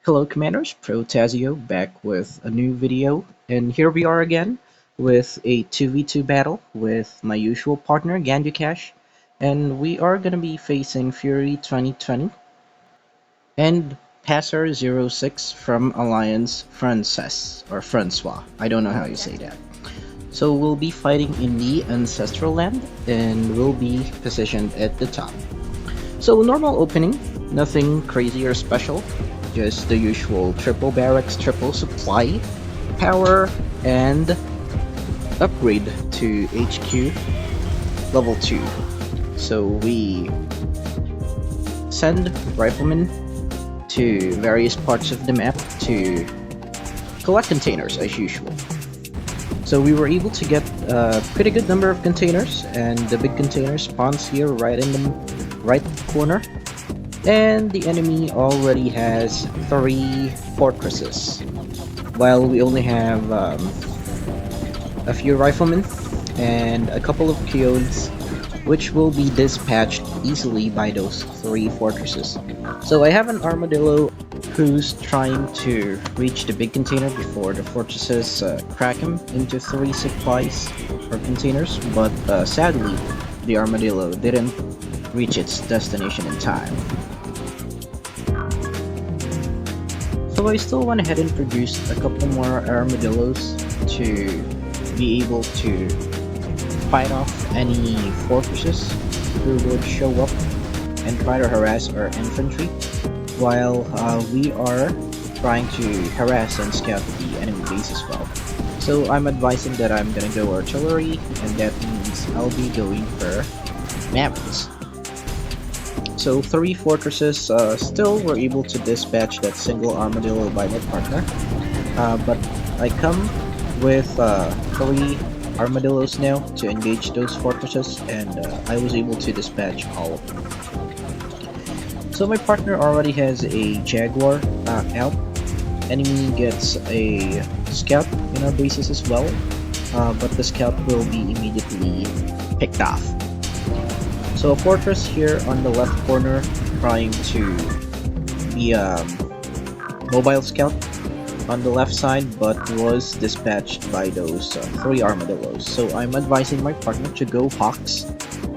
Hello Commanders, Pro-Tah-Zzioh back with a new video, and here we are again with a 2v2 battle with my usual partner Jcaz, and we are gonna be facing Fury 2020 and Passer06 from Alliance Frances or Francois. I don't know how you say that. So we'll be fighting in the Ancestral land and we'll be positioned at the top. So normal opening, nothing crazy or special, just the usual triple barracks, triple supply, power, and upgrade to HQ level 2. So we send riflemen to various parts of the map to collect containers as usual. So we were able to get a pretty good number of containers, and the big container spawns here right in the right corner. And the enemy already has 3 fortresses, while we only have a few riflemen and a couple of Keones, which will be dispatched easily by those 3 fortresses. So I have an armadillo who's trying to reach the big container before the fortresses crack him into 3 supplies or containers, but sadly the armadillo didn't reach its destination in time. So I still went ahead and produced a couple more armadillos to be able to fight off any fortresses who would show up and try to harass our infantry, while we are trying to harass and scout the enemy base as well. So I'm advising that I'm gonna go artillery, and that means I'll be going for mammoths. So 3 fortresses still were able to dispatch that single armadillo by my partner, but I come with 3 armadillos now to engage those fortresses, and I was able to dispatch all of them. So my partner already has a Jaguar out. Enemy gets a scout in our bases as well, but the scout will be immediately picked off. So a fortress here on the left corner trying to be a mobile scout on the left side, but was dispatched by those 3 armadillos. So I'm advising my partner to go Hawks,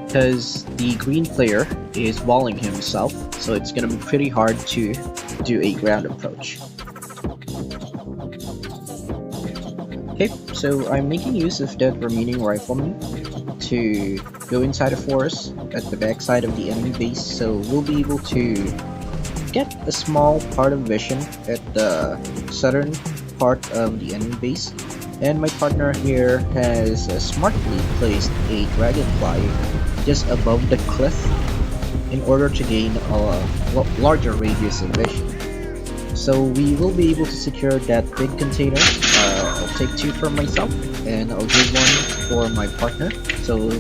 because the green player is walling himself, so it's gonna be pretty hard to do a ground approach. Okay, so I'm making use of that remaining rifleman to go inside a forest at the backside of the enemy base, so we'll be able to get a small part of vision at the southern part of the enemy base. And my partner here has smartly placed a dragonfly just above the cliff in order to gain a larger radius of vision. So we will be able to secure that big container. I'll take 2 for myself, and I'll give 1 for my partner, so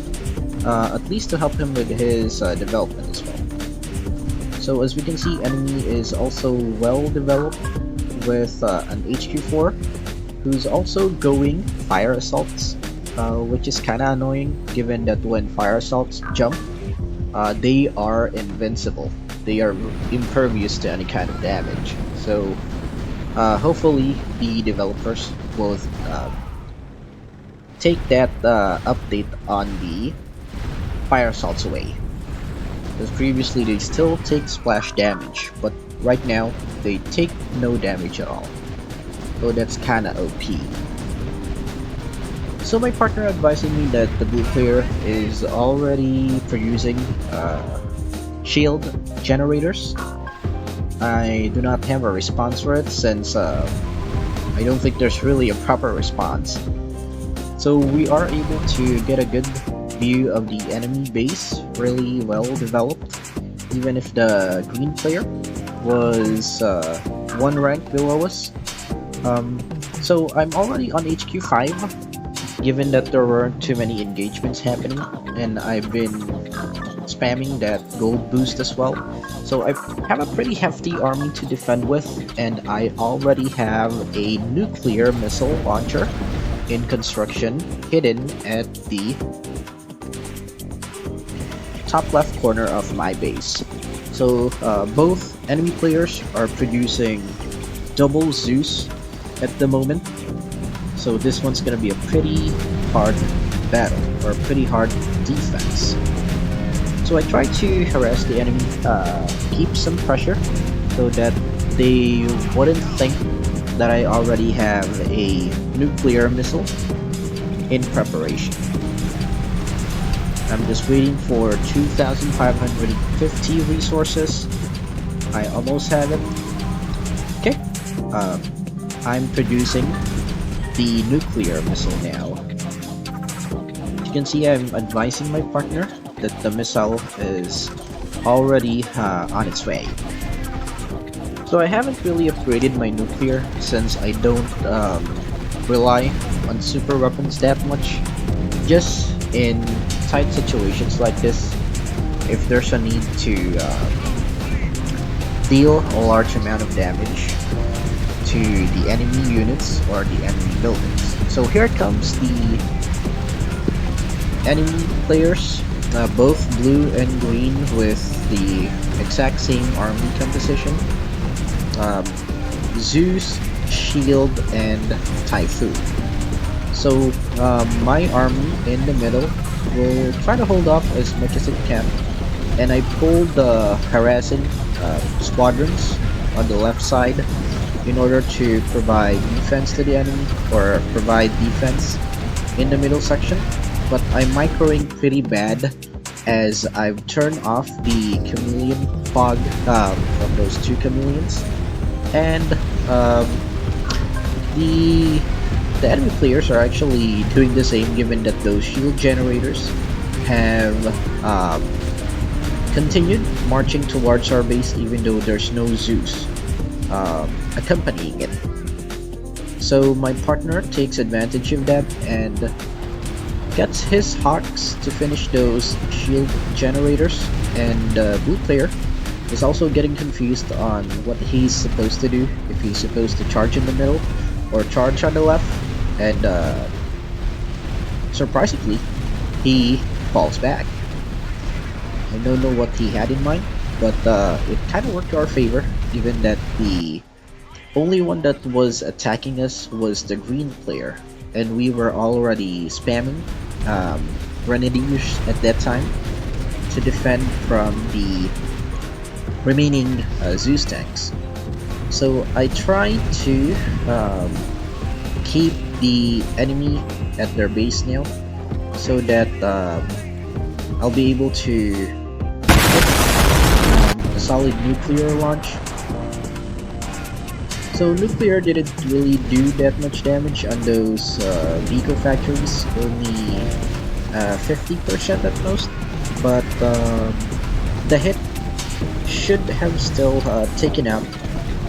at least to help him with his development as well. So as we can see, enemy is also well developed with an HQ4 who's also going fire assaults, which is kinda annoying given that when fire assaults jump, they are invincible. They are impervious to any kind of damage. So hopefully the developers will take that update on the fire assaults away, because previously they still take splash damage, but right now they take no damage at all. So that's kinda OP. So my partner advising me that the blue player is already producing shield generators. I do not have a response for it, since I don't think there's really a proper response. So we are able to get a good view of the enemy base, really well developed, even if the green player was 1 rank below us. So I'm already on HQ5, given that there weren't too many engagements happening, and I've been spamming that gold boost as well. So I have a pretty hefty army to defend with, and I already have a nuclear missile launcher in construction hidden at the top left corner of my base. So both enemy players are producing double Zeus at the moment, so this one's gonna be a pretty hard battle, or a pretty hard defense. So I try to harass the enemy, keep some pressure, so that they wouldn't think that I already have a nuclear missile in preparation. I'm just waiting for 2,550 resources. I almost have it. Okay, I'm producing the nuclear missile now. As you can see, I'm advising my partner that the missile is already on its way. So I haven't really upgraded my nuclear since I don't rely on super weapons that much. Just in tight situations like this, if there's a need to deal a large amount of damage to the enemy units or the enemy buildings. So here comes the enemy players, both blue and green with the exact same army composition. Zeus, Shield, and Typhoon. So my army in the middle will try to hold off as much as it can, and I pulled the harassing squadrons on the left side in order to provide defense to the enemy, or provide defense in the middle section. But I'm microing pretty bad as I've turned off the chameleon fog from those two chameleons, and the enemy players are actually doing the same, given that those shield generators have continued marching towards our base even though there's no Zeus accompanying it. So my partner takes advantage of that and gets his Hawks to finish those shield generators, and the blue player is also getting confused on what he's supposed to do, if he's supposed to charge in the middle or charge on the left, and surprisingly he falls back. I don't know what he had in mind, but it kind of worked to our favor, given that the only one that was attacking us was the green player, and we were already spamming grenadiers at that time to defend from the remaining Zeus tanks. So I tried to keep the enemy at their base now, so that I'll be able to a solid nuclear launch. So nuclear didn't really do that much damage on those vehicle factories, only 50% at most, but the hit should have still taken out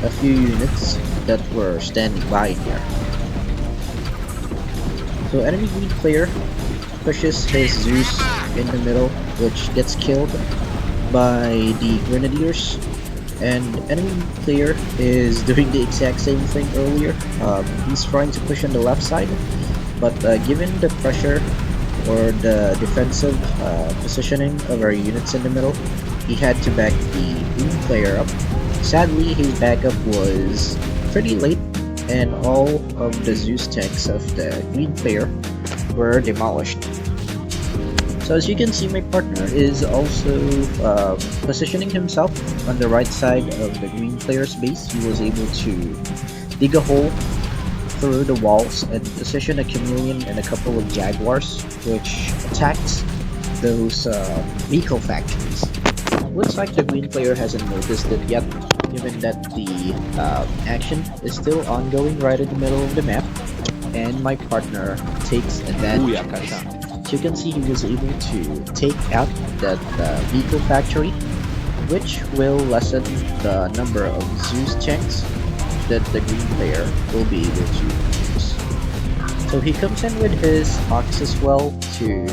a few units that were standing by in there. So enemy green player pushes his Zeus in the middle, which gets killed by the grenadiers, and enemy player is doing the exact same thing earlier. He's trying to push on the left side, but given the pressure or the defensive positioning of our units in the middle, he had to back the green player up. Sadly, his backup was pretty late, and all of the Zeus tanks of the green player were demolished. So as you can see, my partner is also positioning himself on the right side of the green player's base. He was able to dig a hole through the walls and position a chameleon and a couple of jaguars, which attacked those vehicle factories. Looks like the green player hasn't noticed it yet, given that the action is still ongoing right in the middle of the map, and my partner takes advantage of this. So you can see he was able to take out that vehicle factory, which will lessen the number of Zeus tanks that the green player will be able to use. So he comes in with his Hawks as well to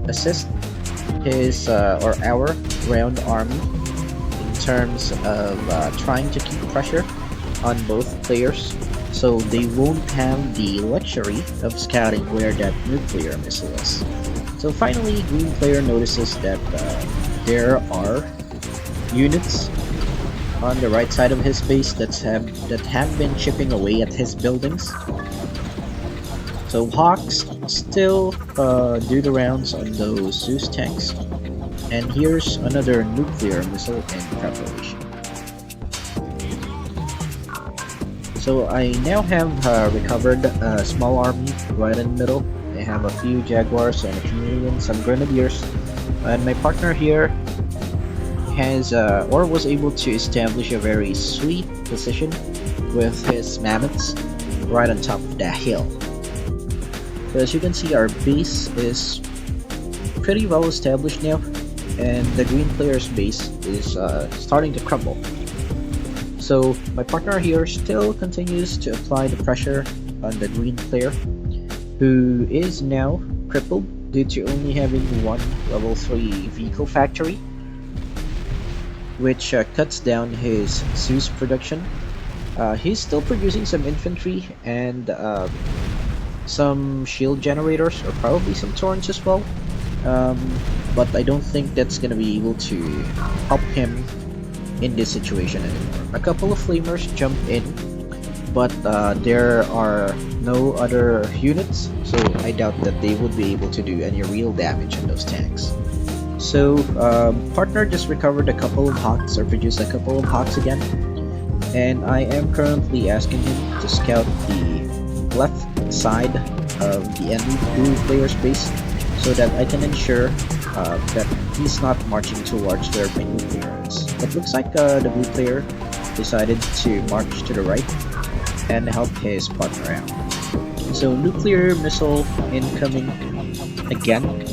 assist his or our ground army in terms of trying to keep pressure on both players, so they won't have the luxury of scouting where that nuclear missile is. So finally, green player notices that there are units on the right side of his base that have been chipping away at his buildings. So Hawks still do the rounds on those Zeus tanks. And here's another nuclear missile in preparation. So I now have recovered a small army right in the middle. I have a few Jaguars and a Chameleon, some Grenadiers, and my partner here has or was able to establish a very sweet position with his mammoths right on top of that hill. So as you can see, our base is pretty well established now, and the green player's base is starting to crumble. So my partner here still continues to apply the pressure on the green player, who is now crippled due to only having one level 3 vehicle factory, which cuts down his Zeus production. He's still producing some infantry and some shield generators, or probably some torrents as well, but I don't think that's gonna be able to help him in this situation anymore. A couple of flamers jump in, but there are no other units, so I doubt that they would be able to do any real damage on those tanks. So partner just recovered a couple of Hawks, or produced a couple of Hawks again, and I am currently asking him to scout the left side of the enemy blue player's base so that I can ensure that he's not marching towards where my nuclear is. It looks like the blue player decided to march to the right and help his partner out. So nuclear missile incoming again,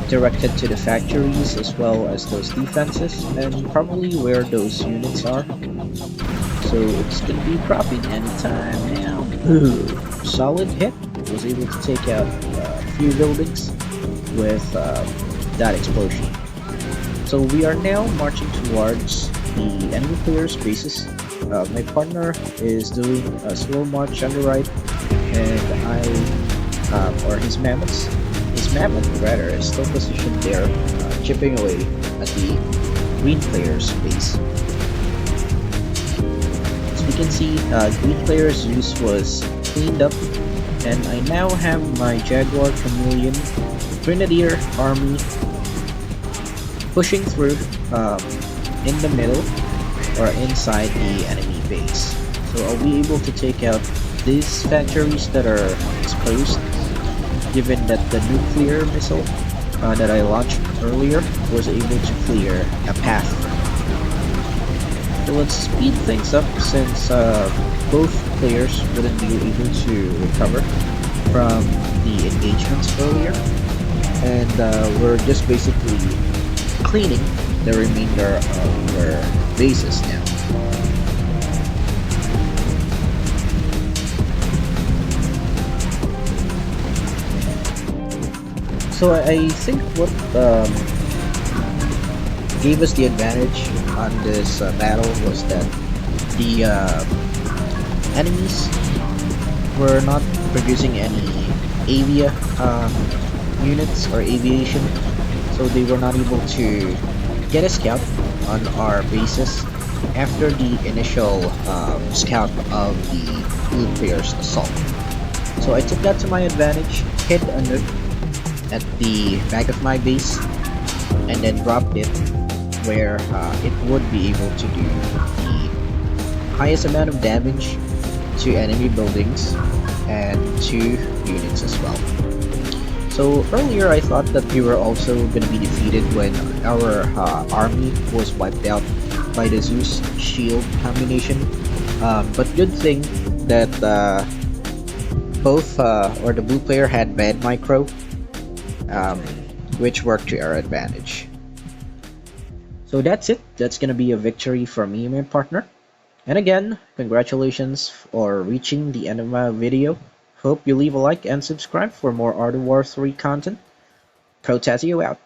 directed to the factories as well as those defenses and probably where those units are. So it's gonna be dropping anytime now. Ooh, solid hit. Was able to take out a few buildings with that explosion. So we are now marching towards the enemy player's bases. My partner is doing a slow march on the right, and or his mammoth rather is still positioned there, chipping away at the green player's base. As we can see, green player's use was cleaned up, and I now have my Jaguar Chameleon Grenadier army pushing through in the middle or inside the enemy base. So I'll be able to take out these factories that are exposed, given that the nuclear missile that I launched earlier was able to clear a path. So let's speed things up since both players wouldn't be able to recover from the engagements earlier, and we're just basically cleaning the remainder of their bases now. So I think what gave us the advantage on this battle was that the enemies were not producing any avia units or aviation, so they were not able to get a scout on our bases after the initial scout of the blue player's assault. So I took that to my advantage, hid a nuke at the back of my base, and then dropped it where it would be able to do the highest amount of damage to enemy buildings and to units as well. So earlier I thought that we were also going to be defeated when our army was wiped out by the Zeus shield combination, but good thing that both or the blue player had bad micro, which worked to our advantage. So that's it. That's gonna be a victory for me and my partner. And again, congratulations for reaching the end of my video. Hope you leave a like and subscribe for more Art of War 3 content. Pro-Tah-Zzioh out.